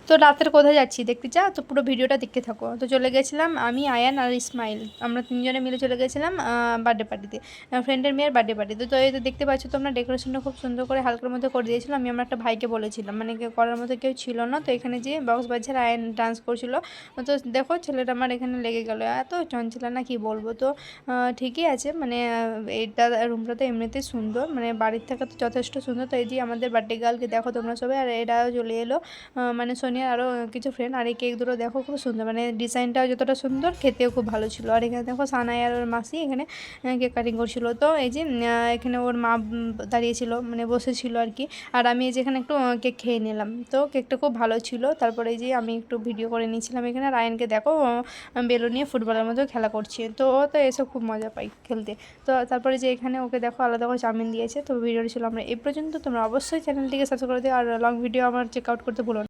তো রাতের কোথায় যাচ্ছি দেখতে চাও তো পুরো ভিডিওটা দেখতে থাকো। তো চলে গেছিলাম আমি, আয়ান আর ইসমাইল, আমরা তিনজনে মিলে চলে গেছিলাম বার্থডে পার্টিতে, ফ্রেন্ডের মেয়ের বার্থডে পার্টিতে। তো এই তো দেখতে পাচ্ছ তোমরা, ডেকোরেশনটা খুব সুন্দর করে হালকার মধ্যে করে দিয়েছিলো। আমি আমার একটা ভাইকে বলেছিলাম, মানে করার মতো কেউ ছিল না। তো এখানে যে বক্স বাজার আয়ান ডান্স করছিল। তো দেখো ছেলেটা আমার এখানে লেগে গেলো, এত চঞ্চলা না কি বলবো। তো ঠিকই আছে, মানে এইটা রুমটা তো এমনিতেই সুন্দর, মানে বাড়ির থেকে তো যথেষ্ট সুন্দর। তো এই যে আমাদের বার্থডে গার্লকে দেখো তোমরা সবাই, আর এরাও চলে এলো, মানে সোনিয়ার আরও কিছু ফ্রেন্ড। আর এই কেক দুটো দেখো খুব সুন্দর, মানে ডিজাইনটাও যতটা সুন্দর, খেতেও খুব ভালো ছিল। আর এখানে দেখো সানাই আর ওর মাসি এখানে কেক কাটিং করছিল। তো এই যে এখানে ওর মা দাঁড়িয়েছিল, মানে বসেছিল আর কি। আর আমি এই যে এখানে একটু কেক খেয়ে নিলাম, তো কেকটা খুব ভালো ছিল। তারপরে এই যে আমি একটু ভিডিও করে নিয়েছিলাম এখানে। রায়ানকে দেখো বেলুন নিয়ে ফুটবলের মতো খেলা করছে, তো ও তো এসব খুব মজা পাই খেলতে। তো তারপরে যে এখানে ওকে দেখো আলাদা করে চাউমিন দিয়েছে। তো ভিডিওটি ছিল আমরা এই পর্যন্ত। তোমরা অবশ্যই চ্যানেলটিকে সাবস্ক্রাইব করে দিও, আর লং ভিডিও আমার চেক আউট করতে ভুলো না।